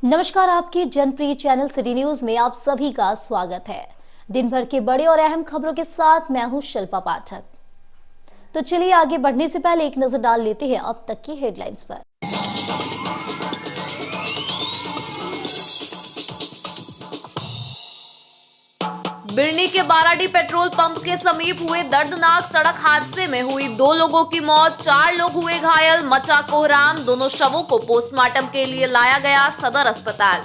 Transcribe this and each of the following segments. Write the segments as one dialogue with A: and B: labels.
A: नमस्कार, आपके जनप्रिय channel city news में आप सभी का स्वागत है। दिन भर के बड़े और अहम खबरों के साथ मैं हूं शिल्पा पाठक। तो चलिए आगे बढ़ने से पहले एक नजर डाल लेते हैं अब तक की हेडलाइंस पर।
B: बिरनी के बाराडी पेट्रोल पंप के समीप हुए दर्दनाक सड़क हादसे में हुई 2 लोगों की मौत, 4 लोग हुए घायल, मचा कोहराम। दोनों शवों को पोस्टमार्टम के लिए लाया गया सदर अस्पताल।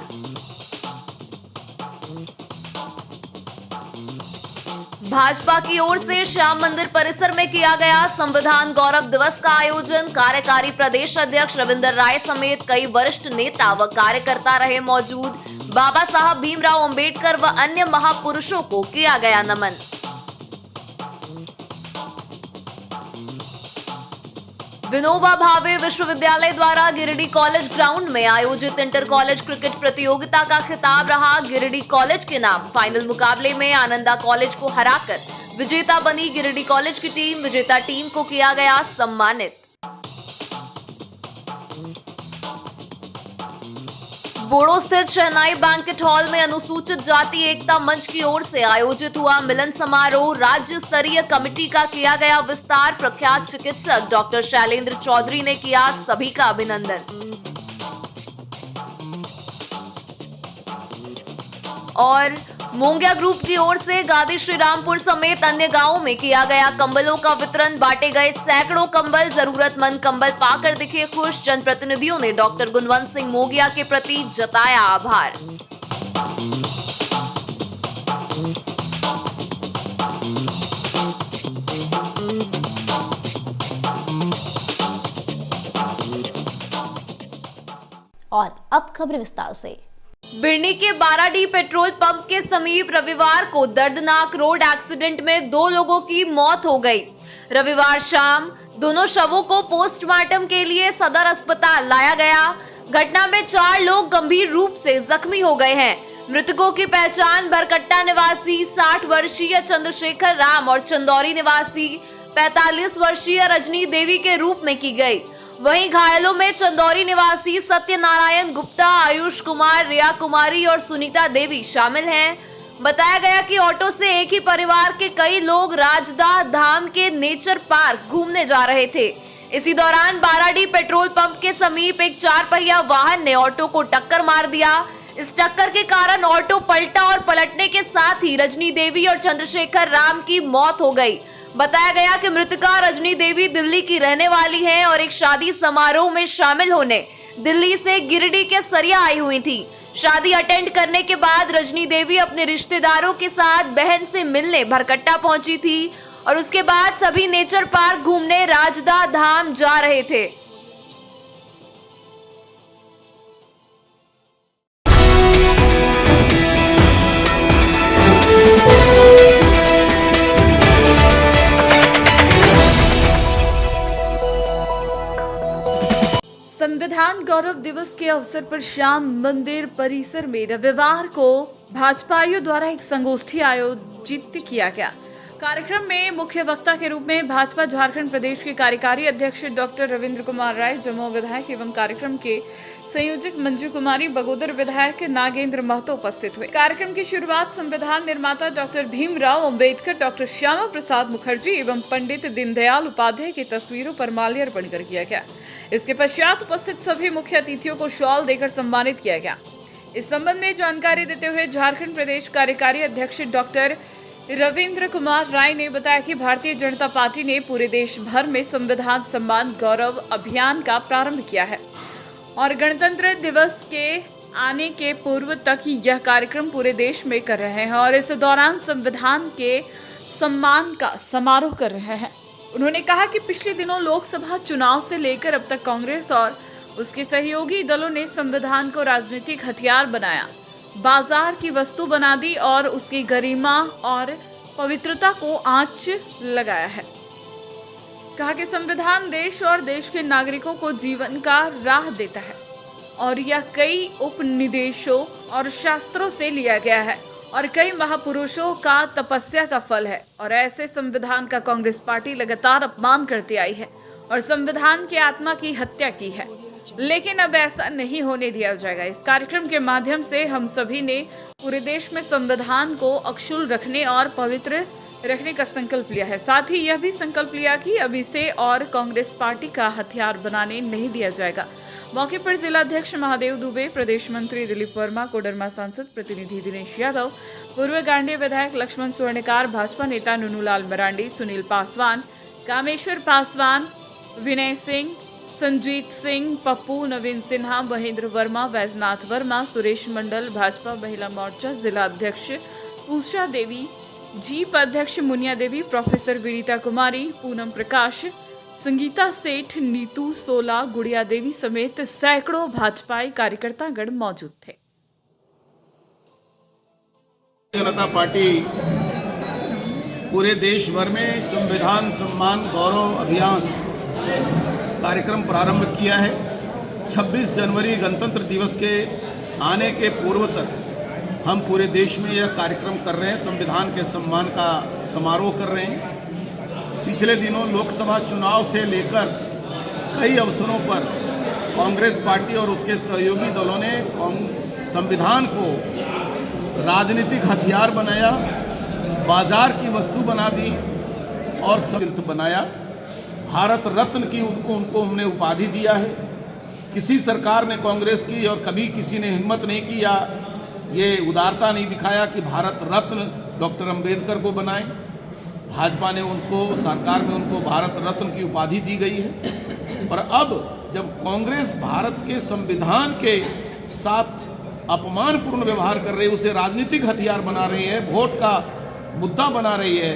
B: भाजपा की ओर से श्याम मंदिर परिसर में किया गया संविधान गौरव दिवस का आयोजन। कार्यकारी प्रदेश अध्यक्ष रविंद्र राय समेत कई वरिष्ठ नेता व कार्यकर्ता रहे मौजूद। बाबा साहब भीमराव अंबेडकर व अन्य महापुरुषों को किया गया नमन। विनोबा भावे विश्वविद्यालय द्वारा गिरिडीह कॉलेज ग्राउंड में आयोजित इंटर कॉलेज क्रिकेट प्रतियोगिता का खिताब रहा गिरिडीह कॉलेज के नाम। फाइनल मुकाबले में आनंदा कॉलेज को हराकर विजेता बनी गिरिडीह कॉलेज की टीम। विजेता टीम को किया गया सम्मानित। बोड़ो स्थित शहनाई बैंकेट हॉल में अनुसूचित जाति एकता मंच की ओर से आयोजित हुआ मिलन समारोह। राज्य स्तरीय कमेटी का किया गया विस्तार। प्रख्यात चिकित्सक डॉक्टर शैलेंद्र चौधरी ने किया सभी का अभिनंदन। और मोंगिया ग्रुप की ओर से गादी श्रीरामपुर समेत अन्य गांवों में किया गया कंबलों का वितरण। बांटे गए सैकड़ों कंबल, जरूरतमंद कंबल पाकर दिखे खुश। जनप्रतिनिधियों ने डॉक्टर गुणवंत सिंह मोगिया के प्रति जताया आभार।
A: और अब खबर विस्तार से।
B: बिरनी के बाराडी पेट्रोल पंप के समीप रविवार को दर्दनाक रोड एक्सीडेंट में 2 लोगों की मौत हो गई। रविवार शाम दोनों शवों को पोस्टमार्टम के लिए सदर अस्पताल लाया गया। घटना में 4 लोग गंभीर रूप से जख्मी हो गए हैं। मृतकों की पहचान भरकट्टा निवासी 60 वर्षीय चंद्रशेखर राम और चंदौरी निवासी 45 वर्षीय रजनी देवी के रूप में की गई। वहीं घायलों में चंदौरी निवासी सत्यनारायण गुप्ता, आयुष कुमार, रिया कुमारी और सुनीता देवी शामिल हैं। बताया गया कि ऑटो से एक ही परिवार के कई लोग राजदा धाम के नेचर पार्क घूमने जा रहे थे। इसी दौरान बाराडी पेट्रोल पंप के समीप एक 4 पहिया वाहन ने ऑटो को टक्कर मार दिया। इस टक्कर के कारण ऑटो पलटा और पलटने के साथ ही रजनी देवी और चंद्रशेखर राम की मौत हो गई। बताया गया कि मृतका रजनी देवी दिल्ली की रहने वाली हैं और एक शादी समारोह में शामिल होने दिल्ली से गिरिडीह के सरिया आई हुई थी। शादी अटेंड करने के बाद रजनी देवी अपने रिश्तेदारों के साथ बहन से मिलने भरकट्टा पहुंची थी और उसके बाद सभी नेचर पार्क घूमने राजदा धाम जा रहे थे।
C: संविधान गौरव दिवस के अवसर पर श्याम मंदिर परिसर में रविवार को भाजपाइयों द्वारा एक संगोष्ठी आयोजित किया गया। कार्यक्रम में मुख्य वक्ता के रूप में भाजपा झारखंड प्रदेश के कार्यकारी अध्यक्ष डॉक्टर रविंद्र कुमार राय, जमुआ विधायक एवं कार्यक्रम के संयोजक मंजू कुमारी, बगोदर विधायक नागेंद्र महतो उपस्थित हुए। कार्यक्रम की शुरुआत संविधान निर्माता डॉक्टर भीमराव अंबेडकर, डॉक्टर श्यामा प्रसाद मुखर्जी एवं पंडित दीनदयाल उपाध्याय की तस्वीरों पर माल्यार्पण कर किया गया। इसके पश्चात उपस्थित सभी मुख्य अतिथियों को शॉल देकर सम्मानित किया गया। इस संबंध में जानकारी देते हुए झारखंड प्रदेश कार्यकारी अध्यक्ष डॉक्टर रविंद्र कुमार राय ने बताया कि भारतीय जनता पार्टी ने पूरे देश भर में संविधान सम्मान गौरव अभियान का प्रारंभ किया है और गणतंत्र दिवस के आने के पूर्व तक यह कार्यक्रम पूरे देश में कर रहे हैं और इस दौरान संविधान के सम्मान का समारोह कर रहे हैं। उन्होंने कहा कि पिछले दिनों लोकसभा चुनाव से लेकर अब तक कांग्रेस और उसके सहयोगी दलों ने संविधान को राजनीतिक हथियार बनाया, बाजार की वस्तु बना दी और उसकी गरिमा और पवित्रता को आंच लगाया है। कहा कि संविधान देश और देश के नागरिकों को जीवन का राह देता है और यह कई उपनिदेशों और शास्त्रों से लिया गया है और कई महापुरुषों का तपस्या का फल है और ऐसे संविधान का कांग्रेस पार्टी लगातार अपमान करती आई है और संविधान की आत्मा की हत्या की है। लेकिन अब ऐसा नहीं होने दिया जाएगा। इस कार्यक्रम के माध्यम से हम सभी ने पूरे देश में संविधान को अक्षुण्ण रखने और पवित्र रखने का संकल्प लिया है। साथ ही यह भी संकल्प लिया कि अब इसे और कांग्रेस पार्टी का हथियार बनाने नहीं दिया जाएगा। मौके पर जिलाध्यक्ष महादेव दुबे, प्रदेश मंत्री दिलीप वर्मा, कोडरमा सांसद प्रतिनिधि दिनेश यादव, पूर्व गांडी विधायक लक्ष्मण स्वर्णकार, भाजपा नेता नुनूलाल मरांडी, सुनील पासवान, कामेश्वर पासवान, विनय सिंह, संजीत सिंह, पप्पू, नवीन सिन्हा, महेंद्र वर्मा, वैजनाथ वर्मा, सुरेश मंडल, भाजपा महिला मोर्चा जिला अध्यक्ष उषा देवी, जीप अध्यक्ष मुनिया देवी, प्रोफेसर विनीता कुमारी, पूनम प्रकाश, संगीता सेठ, नीतू सोला, गुड़िया देवी समेत सैकड़ों भाजपाई कार्यकर्तागण मौजूद थे।
D: जनता पार्टी पूरे देश भर में संविधान सम्मान गौरव अभियान कार्यक्रम प्रारंभ किया है। 26 जनवरी गणतंत्र दिवस के आने के पूर्व तक हम पूरे देश में यह कार्यक्रम कर रहे हैं, संविधान के सम्मान का समारोह कर रहे हैं। पिछले दिनों लोकसभा चुनाव से लेकर कई अवसरों पर कांग्रेस पार्टी और उसके सहयोगी दलों ने संविधान को राजनीतिक हथियार बनाया, बाजार की वस्तु बना दी और तीर्थ बनाया। भारत रत्न की उनको हमने उपाधि दिया है। किसी सरकार ने कांग्रेस की और कभी किसी ने हिम्मत नहीं की या ये उदारता नहीं दिखाया कि भारत रत्न डॉक्टर अंबेडकर को बनाए। भाजपा ने उनको, सरकार में उनको भारत रत्न की उपाधि दी गई है। और अब जब कांग्रेस भारत के संविधान के साथ अपमानपूर्ण व्यवहार कर रही है, उसे राजनीतिक हथियार बना रही है, वोट का मुद्दा बना रही है,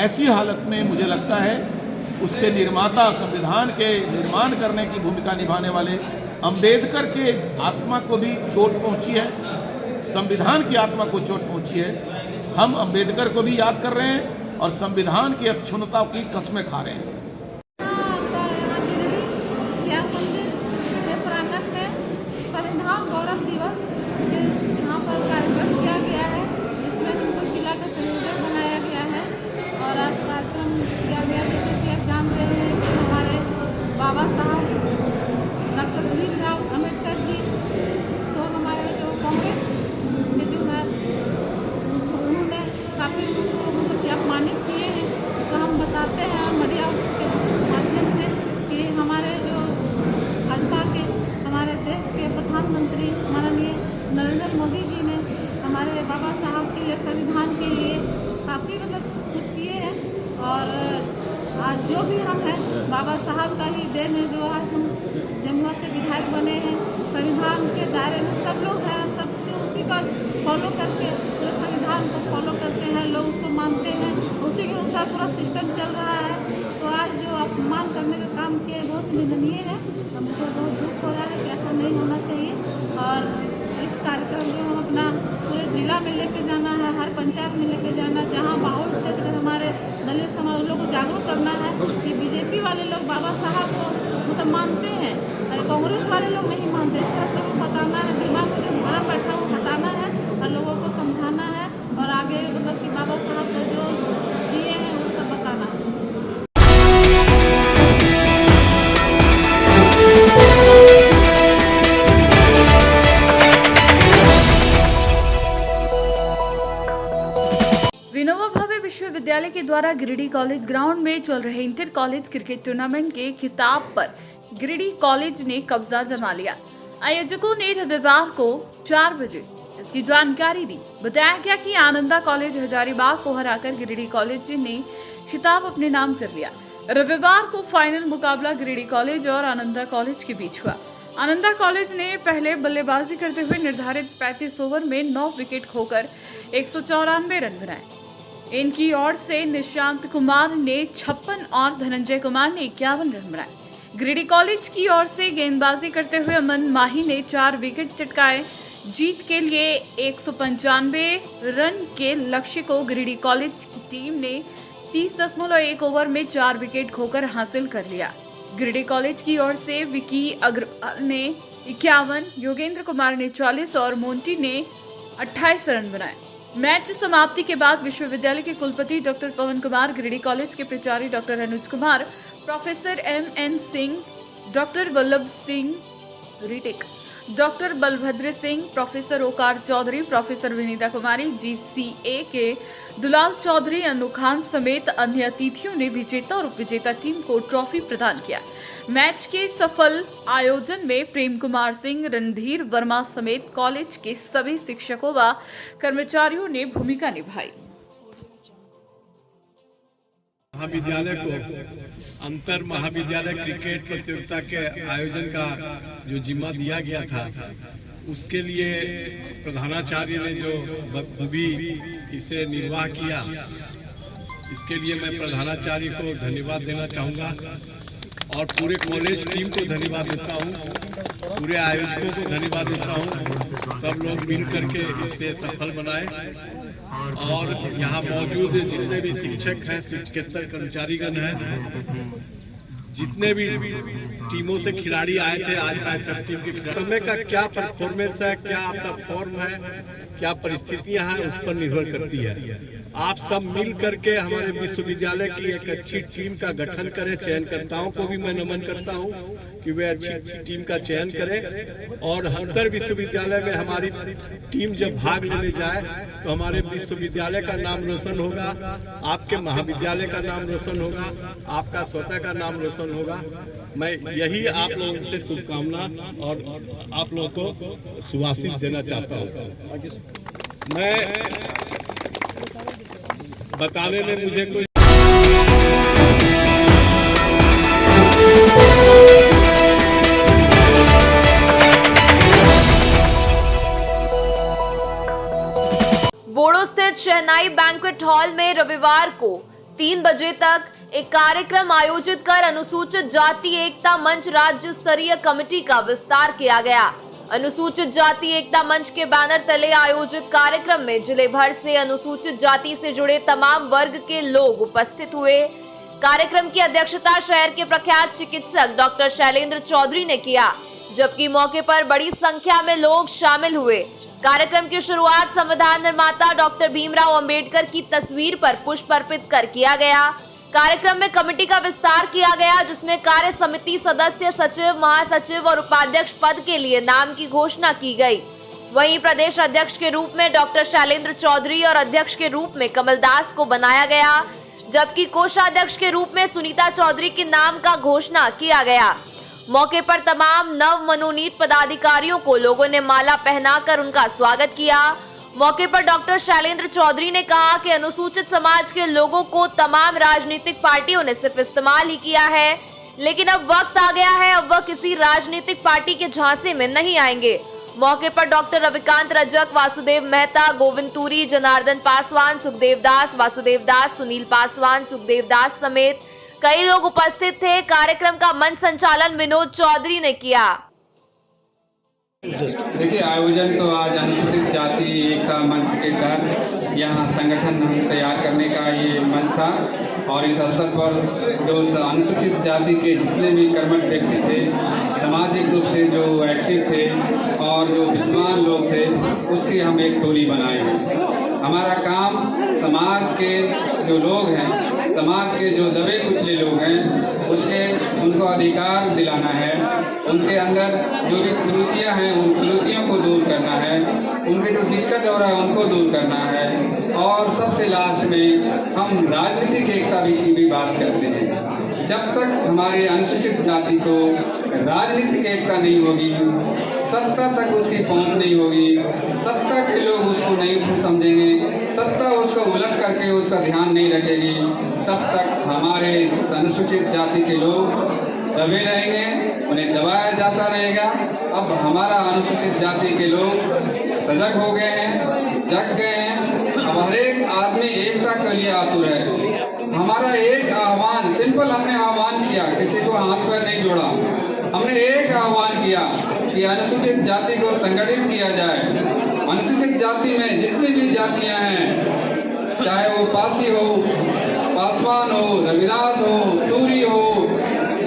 D: ऐसी हालत में मुझे लगता है उसके निर्माता, संविधान के निर्माण करने की भूमिका निभाने वाले अंबेडकर के आत्मा को भी चोट पहुंची है, संविधान की आत्मा को चोट पहुंची है। हम अंबेडकर को भी याद कर रहे हैं और संविधान की अक्षुण्णता की कस्में खा रहे हैं।
E: श्याम मंदिर के प्रांगण में संविधान गौरव दिवस यहाँ पर कार्यक्रम किया गया है, जिसमें हमको जिला का संयोजक बनाया गया है। और आज कार्यक्रम किया गया, जैसे कि आप जान रहे हैं कि हमारे बाबा साहब डॉक्टर भीमराव अम्बेडकर जी तो हमारे जो कांग्रेस के जो है उन्होंने काफ़ी मतलब कि अपमानित किए हैं। तो हम बताते हैं मीडिया के माध्यम से कि हमारे जो भाजपा के हमारे देश के प्रधानमंत्री माननीय नरेंद्र मोदी जी ने हमारे बाबा साहब के लिए, संविधान के लिए काफ़ी मतलब कुछ किए हैं। और आज जो भी हम हैं बाबा साहब का ही देन है, जो आज हम जमुआ से विधायक बने हैं। संविधान के दायरे में सब लोग हैं, सब उसी का फॉलो करके पूरे संविधान को फॉलो करते हैं, लोग उसको मानते हैं, उसी के अनुसार पूरा सिस्टम चल रहा है। तो आज जो अपमान करने का काम किए बहुत निंदनीय है। मुझे बहुत दुख हो रहा है कि ऐसा नहीं होना चाहिए। और इस कार्यक्रम जो हम अपना पूरे जिला में लेके जाना है, हर पंचायत में लेके जाना, जहाँ बाहुल क्षेत्र हमारे दलित समाज लोग को जागरूक करना है कि बीजेपी वाले लोग बाबा साहब को मतलब मानते हैं और कांग्रेस वाले लोग नहीं मानते। इस तरह से लोगों को बताना है, दिमाग में जो भ्रम बैठा वो हटाना है और लोगों को समझाना है और आगे मतलब कि बाबा साहब को जो दिए हैं वो सब बताना है।
C: विनोबा भावे विश्वविद्यालय के द्वारा गिरिडीह कॉलेज ग्राउंड में चल रहे इंटर कॉलेज क्रिकेट टूर्नामेंट के खिताब पर गिरिडीह कॉलेज ने कब्जा जमा लिया। आयोजकों ने रविवार को 4 बजे इसकी जानकारी दी। बताया गया कि आनंदा कॉलेज हजारीबाग को हराकर गिरिडीह कॉलेज ने खिताब अपने नाम कर लिया। रविवार को फाइनल मुकाबला गिरिडीह कॉलेज और आनंदा कॉलेज के बीच हुआ। आनंदा कॉलेज ने पहले बल्लेबाजी करते हुए निर्धारित 35 ओवर में 9 विकेट खोकर 194 रन बनाए। इनकी ओर से निशांत कुमार ने 56 और धनंजय कुमार ने 51 रन बनाए। गिरिडीह कॉलेज की ओर से गेंदबाजी करते हुए अमन माही ने 4 विकेट चटकाए। जीत के लिए 195 रन के लक्ष्य को गिरिडीह कॉलेज की टीम ने 30.1 ओवर में 4 विकेट खोकर हासिल कर लिया। गिरिडीह कॉलेज की ओर से विकी अग्रवाल ने 51, योगेंद्र कुमार ने 40 और मोंटी ने 28 रन बनाए। मैच समाप्ति के बाद विश्वविद्यालय के कुलपति डॉक्टर पवन कुमार, गिरिडीह कॉलेज के प्राचार्य doctor Anuj Kumar, professor M.N. Singh, doctor Vallabh Singh, retake. Doctor Balbhadra Singh, professor Onkar Chaudhary, professor Vinita Kumari, GCA के दुलाल चौधरी, अनु खान समेत अन्य अतिथियों ने विजेता और उपविजेता टीम को ट्रॉफी प्रदान किया। मैच के सफल आयोजन में प्रेम कुमार सिंह, रणधीर वर्मा समेत कॉलेज के सभी शिक्षकों व कर्मचारियों ने भूमिका निभाई।
F: महाविद्यालय को अंतर महाविद्यालय क्रिकेट प्रतियोगिता के आयोजन का जो जिम्मा दिया गया था, उसके लिए प्रधानाचार्य ने जो बखूबी इसे निर्वाह किया, इसके लिए मैं प्रधानाचार्य को धन्यवाद देना चाहूँगा और पूरे कॉलेज टीम को धन्यवाद देता हूँ, पूरे आयोजकों को धन्यवाद देता हूँ। सब लोग मिल करके इसे सफल बनाए और यहाँ मौजूद जितने भी शिक्षक हैं, शिक्षकेतर कर्मचारीगण हैं, जितने भी टीमों से खिलाड़ी आए थे, आज सब टीम के खिलाड़ी, समय का क्या परफॉर्मेंस है, क्या आपका फॉर्म है, क्या परिस्थितियां हैं, उस पर निर्भर करती है। आप सब मिल करके हमारे विश्वविद्यालय की एक अच्छी टीम का गठन करें। चयनकर्ताओं को भी मैं नमन करता हूं कि वे अच्छी टीम का चयन करें और अंतर विश्वविद्यालय में हमारी टीम जब भाग लेने जाए तो हमारे विश्वविद्यालय का नाम रोशन होगा, आपके महाविद्यालय का नाम रोशन होगा, आपका स्वतः का नाम रोशन होगा। मैं यही आप लोगों से शुभकामना और आप लोगों को सुआशीष देना चाहता हूँ। मैं बताने में मुझे कोई
B: बोड़ो स्थित शहनाई बैंक्वेट हॉल में रविवार को 3 बजे तक एक कार्यक्रम आयोजित कर अनुसूचित जाति एकता मंच राज्य स्तरीय कमेटी का विस्तार किया गया। अनुसूचित जाति एकता मंच के बैनर तले आयोजित कार्यक्रम में जिले भर से अनुसूचित जाति से जुड़े तमाम वर्ग के लोग उपस्थित हुए। कार्यक्रम की अध्यक्षता शहर के प्रख्यात चिकित्सक डॉक्टर शैलेंद्र चौधरी ने किया, जबकि मौके पर बड़ी संख्या में लोग शामिल हुए। कार्यक्रम की शुरुआत संविधान निर्माता डॉक्टर भीमराव अंबेडकर की तस्वीर पर पुष्प अर्पित कर किया गया। कार्यक्रम में कमेटी का विस्तार किया गया, जिसमें कार्य समिति सदस्य, सचिव, महासचिव और उपाध्यक्ष पद के लिए नाम की घोषणा की गई। वहीं प्रदेश अध्यक्ष के रूप में डॉक्टर शैलेंद्र चौधरी और अध्यक्ष के रूप में कमलदास को बनाया गया, जबकि कोषाध्यक्ष के रूप में सुनीता चौधरी के नाम का घोषणा किया गया। मौके पर तमाम नव मनोनीत पदाधिकारियों को लोगों ने माला पहनाकर उनका स्वागत किया। मौके पर डॉक्टर शैलेंद्र चौधरी ने कहा कि अनुसूचित समाज के लोगों को तमाम राजनीतिक पार्टियों ने सिर्फ इस्तेमाल ही किया है, लेकिन अब वक्त आ गया है, अब वह किसी राजनीतिक पार्टी के झांसे में नहीं आएंगे। मौके पर डॉक्टर रविकांत रजक, वासुदेव मेहता, गोविंद तूरी, जनार्दन पासवान, सुखदेव दास, वासुदेव दास, सुनील पासवान, सुखदेव दास समेत कई लोग उपस्थित थे। कार्यक्रम का मंच संचालन विनोद चौधरी ने किया।
G: देखिए, आयोजन तो आज अनुसूचित जाति एकता मंच के तहत यहाँ संगठन तैयार करने का ये मंच था और इस अवसर पर जो अनुसूचित जाति के जितने भी कर्मठ व्यक्ति थे, सामाजिक रूप से जो एक्टिव थे और जो विद्वान लोग थे, उसकी हम एक टोली बनाए। हमारा काम समाज के जो लोग हैं, समाज के जो दबे कुचले लोग हैं, उनको अधिकार दिलाना है, उनके अंदर जो भी कुरीतियाँ हैं उन कुरीतियों को दूर करना है, उनके जो दिक्कत हो रहा है उनको दूर करना है और सबसे लास्ट में हम राजनीतिक एकता की भी बात करते हैं। जब तक हमारे अनुसूचित जाति को राजनीतिक एकता नहीं होगी, सत्ता तक उसकी पहुंच नहीं होगी, सत्ता के लोग उसको नहीं समझेंगे, सत्ता उसको उलट करके उसका ध्यान नहीं रखेगी, तब तक हमारे अनुसूचित जाति के लोग दबे रहेंगे, उन्हें दबाया जाता रहेगा। अब हमारा अनुसूचित जाति के लोग सजग हो गए हैं, जग गए हैं। अब हर एक आदमी एकता के लिए आतुर है। हमारा एक आह्वान, सिंपल हमने आह्वान किया, किसी को हाथ पैर नहीं जोड़ा, हमने एक आह्वान किया कि अनुसूचित जाति को संगठित किया जाए। अनुसूचित जाति में जितनी भी जातियां हैं, चाहे वो पासी हो, पासवान हो, रविदास हो, टूरी हो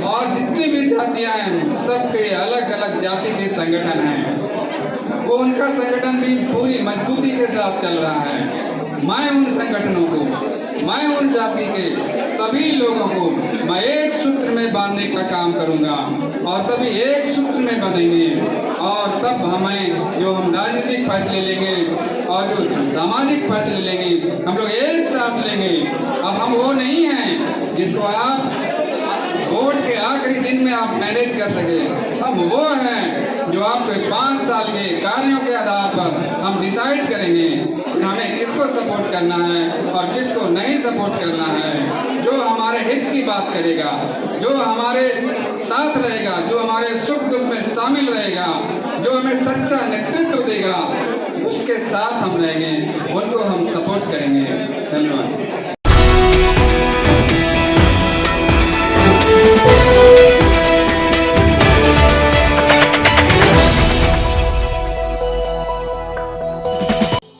G: और जितनी भी जातियां हैं, सबके अलग अलग जाति के संगठन हैं। वो उनका संगठन भी पूरी मजबूती के साथ चल रहा है। मैं उन संगठनों को, मैं उन जाति के सभी लोगों को मैं एक सूत्र में बांधने का काम करूंगा और सभी एक सूत्र में बंधेंगे और तब हमें जो हम राजनीतिक फैसले लेंगे और जो सामाजिक फैसले लेंगे हम लोग एक साथ लेंगे। अब हम वो नहीं हैं जिसको आप वोट के आखिरी दिन में आप मैनेज कर सके। हम वो हैं जो आपके 5 साल के कार्यों के आधार पर हम डिसाइड करेंगे कि हमें किसको सपोर्ट करना है और किसको नहीं सपोर्ट करना है। जो हमारे हित की बात करेगा, जो हमारे साथ रहेगा, जो हमारे सुख दुख में शामिल रहेगा, जो हमें सच्चा नेतृत्व देगा, उसके साथ हम रहेंगे, उनको हम सपोर्ट करेंगे। धन्यवाद।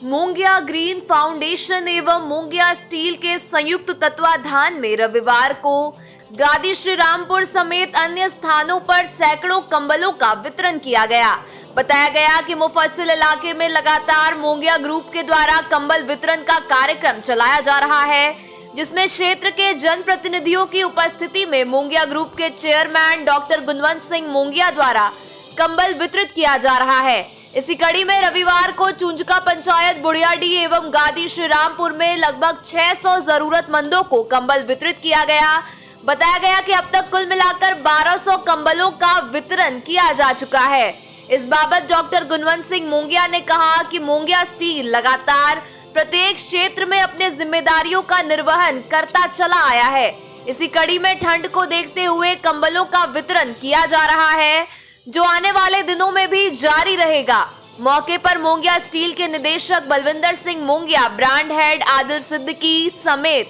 B: मुंगिया ग्रीन फाउंडेशन एवं मुंगिया स्टील के संयुक्त तत्वाधान में रविवार को गादी श्रीरामपुर समेत अन्य स्थानों पर सैकड़ों कंबलों का वितरण किया गया। बताया गया कि मुफस्सिल इलाके में लगातार मुंगिया ग्रुप के द्वारा कंबल वितरण का कार्यक्रम चलाया जा रहा है, जिसमें क्षेत्र के जनप्रतिनिधियों की उपस्थिति में मुंगिया ग्रुप के चेयरमैन डॉक्टर गुणवंत सिंह मुंगिया द्वारा कंबल वितरित किया जा रहा है। इसी कड़ी में रविवार को चुंचका पंचायत बुढ़ियाडीह एवं गादी श्रीरामपुर में लगभग 600 जरूरतमंदों को कंबल वितरित किया गया। बताया गया कि अब तक कुल मिलाकर 1200 कंबलों का वितरण किया जा चुका है। इस बाबत डॉक्टर गुणवंत सिंह मुंगिया ने कहा कि मुंगिया स्टील लगातार प्रत्येक क्षेत्र में अपने जिम्मेदारियों का निर्वहन करता चला आया है। इसी कड़ी में ठंड को देखते हुए कंबलों का वितरण किया जा रहा है, जो आने वाले दिनों में भी जारी रहेगा। मौके पर मुंगिया स्टील के निदेशक बलविंदर सिंह मुंगिया, ब्रांड हेड आदिल सिद्दीकी समेत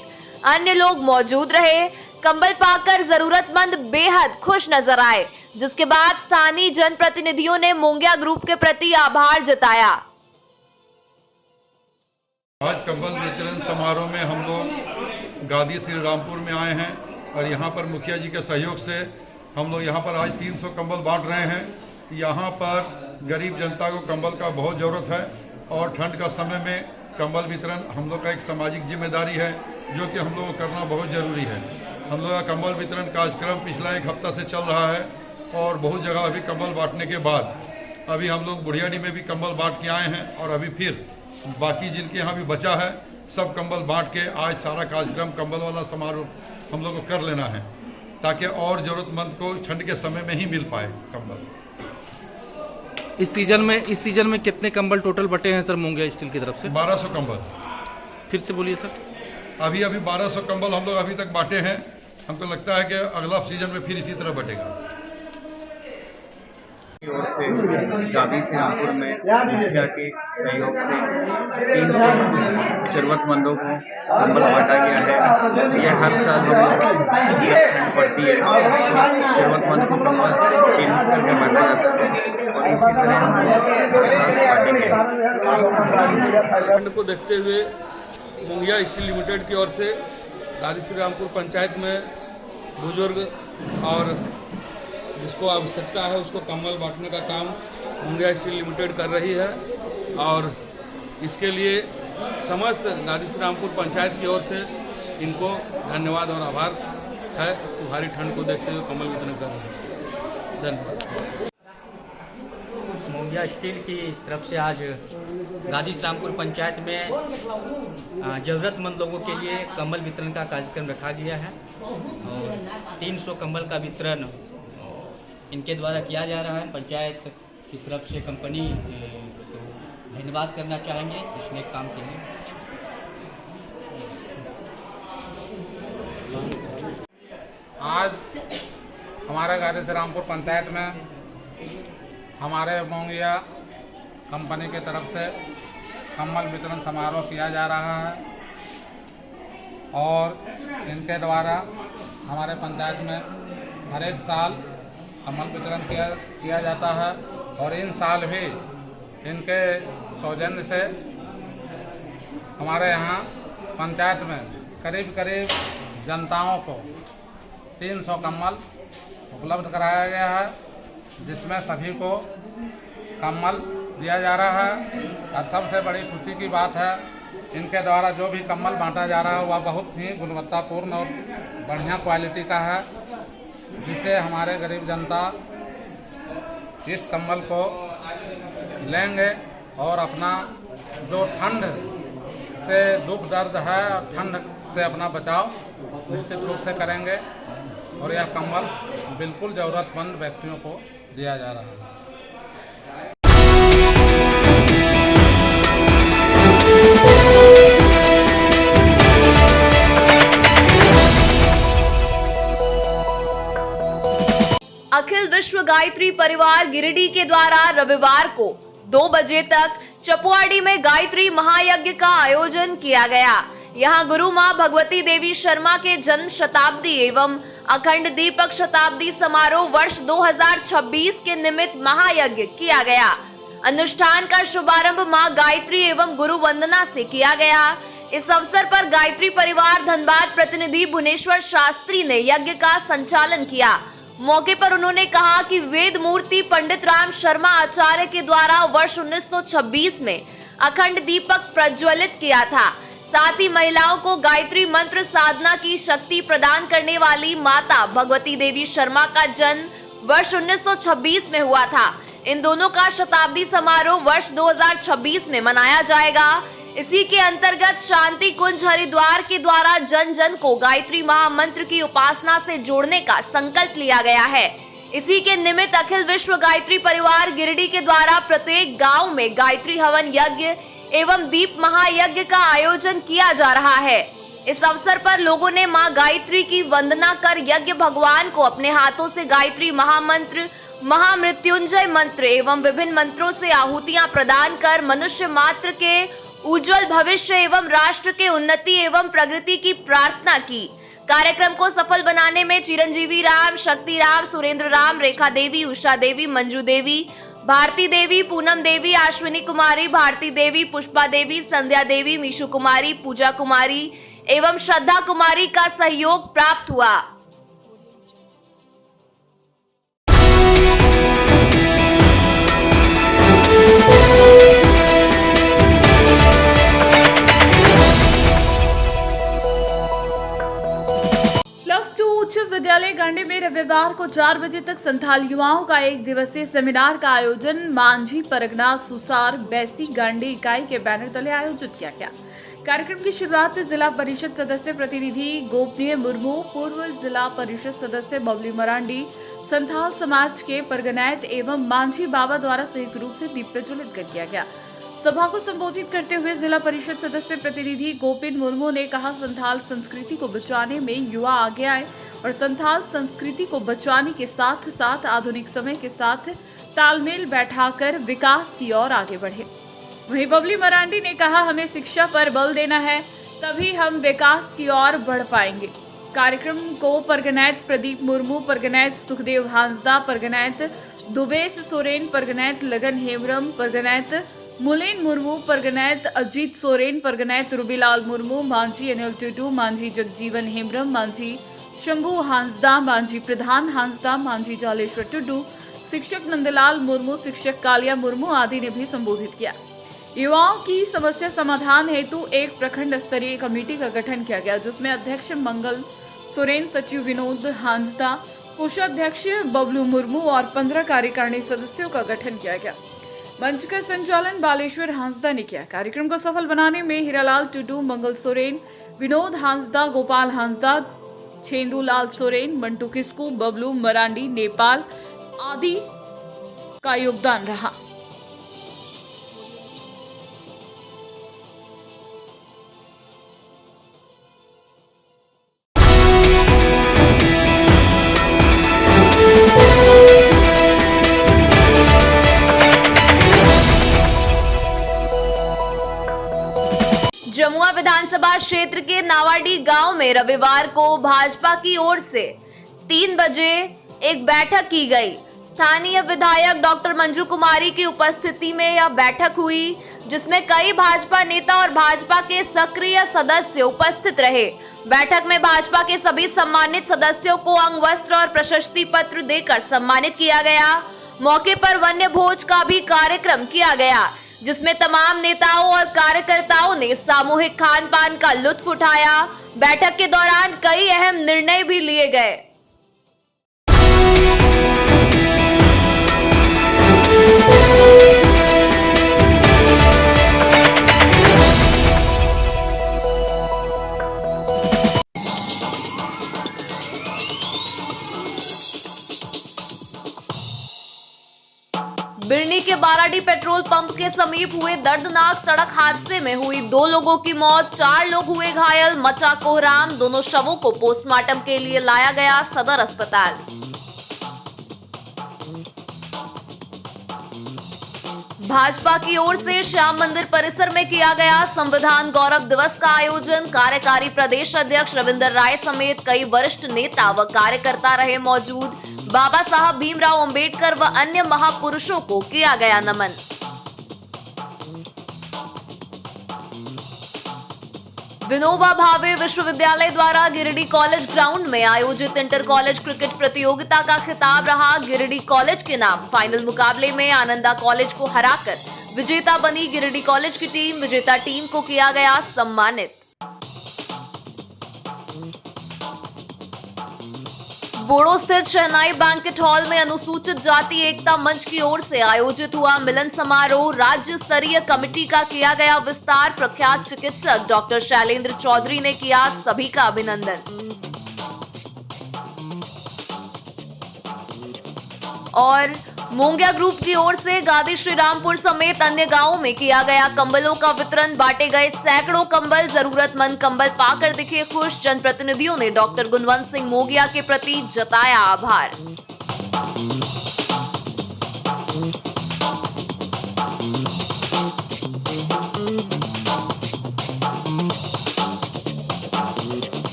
B: अन्य लोग मौजूद रहे। कंबल पाकर जरूरतमंद बेहद खुश नजर आए, जिसके बाद स्थानीय जनप्रतिनिधियों ने मुंगिया ग्रुप के प्रति आभार जताया।
H: आज कंबल वितरण समारोह में हम लोग गादी श्रीरामपुर में आए हैं और यहाँ पर मुखिया जी के सहयोग से हम लोग यहाँ पर आज 300 कंबल बांट रहे हैं। यहाँ पर गरीब जनता को कंबल का बहुत ज़रूरत है और ठंड का समय में कंबल वितरण हम लोग का एक सामाजिक जिम्मेदारी है, जो कि हम लोग को करना बहुत ज़रूरी है। हम लोग का कंबल वितरण कार्यक्रम पिछला 1 हफ्ता से चल रहा है और बहुत जगह अभी कंबल बांटने के बाद अभी हम लोग बुढ़ियाडीह में भी कंबल बांट के आए हैं और अभी फिर बाकी जिनके यहाँ भी बचा है सब कंबल बांट के आज सारा कार्यक्रम कंबल वाला समारोह हम लोग को कर लेना है, ताकि और ज़रूरतमंद को ठंड के समय में ही मिल पाए कंबल।
I: इस सीजन में कितने कंबल टोटल बटे हैं सर मुंगिया स्टील की तरफ से?
H: 1200 कंबल।
I: फिर से बोलिए सर।
H: अभी 1200 कंबल हम लोग अभी तक बांटे हैं। हमको लगता है कि अगला सीजन में फिर इसी तरह बटेगा।
J: की ओर से गादी श्रीरामपुर में मुखिया के सहयोग से 300 जरूरतमंदों को कंबल बांटा गया है। यह हर साल हम लोग ठंड पड़ती है जरूरतमंद को कंबल चेंज करके बांटा जाता है और इसी तरह हम लोग बांटेंगे।
F: ठंड को देखते हुए मुंगिया स्टील लिमिटेड की ओर से गादी श्रीरामपुर पंचायत में बुजुर्ग और जिसको आवश्यकता है उसको कंबल बांटने का काम मुंगिया स्टील लिमिटेड कर रही है और इसके लिए समस्त गादी श्रीरामपुर पंचायत की ओर से इनको धन्यवाद और आभार है कि भारी ठंड को देखते हुए कंबल वितरण कर रहे हैं। धन्यवाद।
K: मुंगिया स्टील की तरफ से आज गादी श्रीरामपुर पंचायत में ज़रूरतमंद लोगों के लिए कंबल वितरण का कार्यक्रम रखा गया है और 300 कंबल का वितरण इनके द्वारा किया जा रहा है। पंचायत की तरफ से कंपनी को धन्यवाद करना चाहेंगे इस नेक काम के लिए।
L: आज हमारे गादी श्रीरामपुर पंचायत में हमारे मुंगिया कंपनी की तरफ से कंबल वितरण समारोह किया जा रहा है और इनके द्वारा हमारे पंचायत में हर एक साल कंबल वितरण किया जाता है और इन साल भी इनके सौजन्य से हमारे यहाँ पंचायत में करीब जनताओं को 300 कंबल उपलब्ध कराया गया है, जिसमें सभी को कंबल दिया जा रहा है। और सबसे बड़ी खुशी की बात है इनके द्वारा जो भी कंबल बांटा जा रहा है वह बहुत ही गुणवत्तापूर्ण और बढ़िया क्वालिटी का है, जिसे हमारे गरीब जनता इस कंबल को लेंगे और अपना जो ठंड से दुख दर्द है और ठंड से अपना बचाव निश्चित रूप से करेंगे और यह कंबल बिल्कुल ज़रूरतमंद व्यक्तियों को दिया जा रहा है।
B: अखिल विश्व गायत्री परिवार गिरिडीह के द्वारा रविवार को 2 बजे तक चपुआड़ी में गायत्री महायज्ञ का आयोजन किया गया। यहां गुरु मां भगवती देवी शर्मा के जन्म शताब्दी एवं अखंड दीपक शताब्दी समारोह वर्ष 2026 के निमित्त महायज्ञ किया गया। अनुष्ठान का शुभारंभ मां गायत्री एवं गुरु वंदना से किया गया। इस अवसर पर गायत्री परिवार धनबाद प्रतिनिधि भुवनेश्वर शास्त्री ने यज्ञ का संचालन किया। मौके पर उन्होंने कहा कि वेद मूर्ति पंडित राम शर्मा आचार्य के द्वारा वर्ष 1926 में अखंड दीपक प्रज्वलित किया था। साथ ही महिलाओं को गायत्री मंत्र साधना की शक्ति प्रदान करने वाली माता भगवती देवी शर्मा का जन्म वर्ष 1926 में हुआ था। इन दोनों का शताब्दी समारोह वर्ष 2026 में मनाया जाएगा। इसी के अंतर्गत शांति कुंज हरिद्वार के द्वारा जन जन को गायत्री महामंत्र की उपासना से जोड़ने का संकल्प लिया गया है। इसी के निमित्त अखिल विश्व गायत्री परिवार गिरिडीह के द्वारा प्रत्येक गांव में गायत्री हवन यज्ञ एवं दीप महायज्ञ का आयोजन किया जा रहा है। इस अवसर पर लोगों ने मां गायत्री की वंदना कर यज्ञ भगवान को अपने हाथों से गायत्री महामंत्र, महामृत्युंजय मंत्र एवं विभिन्न मंत्रों से आहुतियां प्रदान कर मनुष्य मात्र के उज्जवल भविष्य एवं राष्ट्र के उन्नति एवं प्रगति की प्रार्थना की। कार्यक्रम को सफल बनाने में चिरंजीवी राम, शक्ति राम, सुरेंद्र राम, रेखा देवी, उषा देवी, मंजू देवी, भारती देवी, पूनम देवी, अश्विनी कुमारी, भारती देवी, पुष्पा देवी, संध्या देवी, मीशु कुमारी, पूजा कुमारी एवं श्रद्धा कुमारी का सहयोग प्राप्त हुआ।
C: उच्च विद्यालय गांडी में रविवार को 4 बजे तक संथाल युवाओं का 1 दिवसीय सेमिनार का आयोजन मांझी परगना सुसार बैसी गांडी इकाई के बैनर तले आयोजित किया गया। कार्यक्रम की शुरुआत जिला परिषद सदस्य प्रतिनिधि गोपनीय मुर्मू, पूर्व जिला परिषद सदस्य बबली मरांडी, संथाल समाज के परगनायत एवं मांझी बाबा द्वारा संयुक्त रूप से दीप प्रज्वलित कर किया गया। सभा को संबोधित करते हुए जिला परिषद सदस्य प्रतिनिधि गोपिन मुर्मू ने कहा, संथाल संस्कृति को बचाने में युवा आगे आए और संथाल संस्कृति को बचाने के साथ साथ आधुनिक समय के साथ तालमेल बैठाकर विकास की ओर आगे बढ़े। वहीं बबली मरांडी ने कहा, हमें शिक्षा पर बल देना है, तभी हम विकास की ओर बढ़ पाएंगे। कार्यक्रम को परगनायत प्रदीप मुर्मू, परगनायत सुखदेव हांसदा, परगनायत दुबेश सोरेन, परगनायत लगन हेमरम, परगनायत मुलेन मुर्मू, परगनायत अजीत सोरेन, परगनायत रूबीलाल मुर्मू, मांझी अनिल टुडू, मांझी जगजीवन हेमरम, मांझी शंभू हांसदा, मांझी प्रधान हांसदा, मांझी जालेश्वर टुडू, शिक्षक नंदलाल मुर्मू, शिक्षक कालिया मुर्मू आदि ने भी संबोधित किया। युवाओं की समस्या समाधान हेतु एक प्रखंड स्तरीय कमेटी का गठन किया गया, जिसमें अध्यक्ष मंगल सोरेन, सचिव विनोद हांसदा, कोषाध्यक्ष बबलू मुर्मू और 15 कार्यकारिणी सदस्यों का गठन किया गया। मंच का संचालन बालेश्वर हांसदा ने किया। कार्यक्रम को सफल बनाने में हीरालाल टुडू, मंगल सोरेन, विनोद हांसदा, गोपाल हांसदा, छेंदूलाल सोरेन, मंटू किस्कू, बबलू मरांडी, नेपाल आदि का योगदान रहा।
B: जमुआ विधानसभा क्षेत्र के नावाडी गांव में रविवार को भाजपा की ओर से 3 बजे एक बैठक की गई। स्थानीय विधायक डॉक्टर मंजू कुमारी की उपस्थिति में यह बैठक हुई, जिसमें कई भाजपा नेता और भाजपा के सक्रिय सदस्य उपस्थित रहे। बैठक में भाजपा के सभी सम्मानित सदस्यों को अंग वस्त्र और प्रशस्ति पत्र देकर सम्मानित किया गया। मौके पर वन्य भोज का भी कार्यक्रम किया गया, जिसमें तमाम नेताओं और कार्यकर्ताओं ने सामूहिक खान पान का लुत्फ उठाया। बैठक के दौरान कई अहम निर्णय भी लिए गए। बिरनी के बाराडी पेट्रोल पंप के समीप हुए दर्दनाक सड़क हादसे में हुई 2 लोगों की मौत, 4 लोग हुए घायल, मचा कोहराम। दोनों शवों को पोस्टमार्टम के लिए लाया गया सदर अस्पताल। भाजपा की ओर से श्याम मंदिर परिसर में किया गया संविधान गौरव दिवस का आयोजन। कार्यकारी प्रदेश अध्यक्ष रविंदर राय समेत कई वरिष्ठ नेता व कार्यकर्ता रहे मौजूद। बाबा साहब भीमराव अंबेडकर व अन्य महापुरुषों को किया गया नमन। विनोबा भावे विश्वविद्यालय द्वारा गिरिडीह कॉलेज ग्राउंड में आयोजित इंटर कॉलेज क्रिकेट प्रतियोगिता का खिताब रहा गिरिडीह कॉलेज के नाम। फाइनल मुकाबले में आनंदा कॉलेज को हराकर विजेता बनी गिरिडीह कॉलेज की टीम। विजेता टीम को किया गया सम्मानित। बोड़ो स्थित शहनाई बैंकेट हॉल में अनुसूचित जाति एकता मंच की ओर से आयोजित हुआ मिलन समारोह। राज्य स्तरीय कमेटी का किया गया विस्तार। प्रख्यात चिकित्सक डॉक्टर शैलेंद्र चौधरी ने किया सभी का अभिनंदन। और मोंगिया ग्रुप की ओर से गादी श्रीरामपुर समेत अन्य गांवों में किया गया कंबलों का वितरण। बांटे गए सैकड़ों कंबल। जरूरतमंद कंबल पाकर दिखे खुश। जनप्रतिनिधियों ने डॉक्टर गुणवंत सिंह मोगिया के प्रति जताया आभार।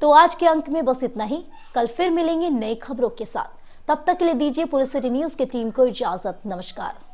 A: तो आज के अंक में बस इतना ही। कल फिर मिलेंगे नई खबरों के साथ। तब तक के लिए दीजिए पूरे सिटी न्यूज की टीम को इजाजत। नमस्कार।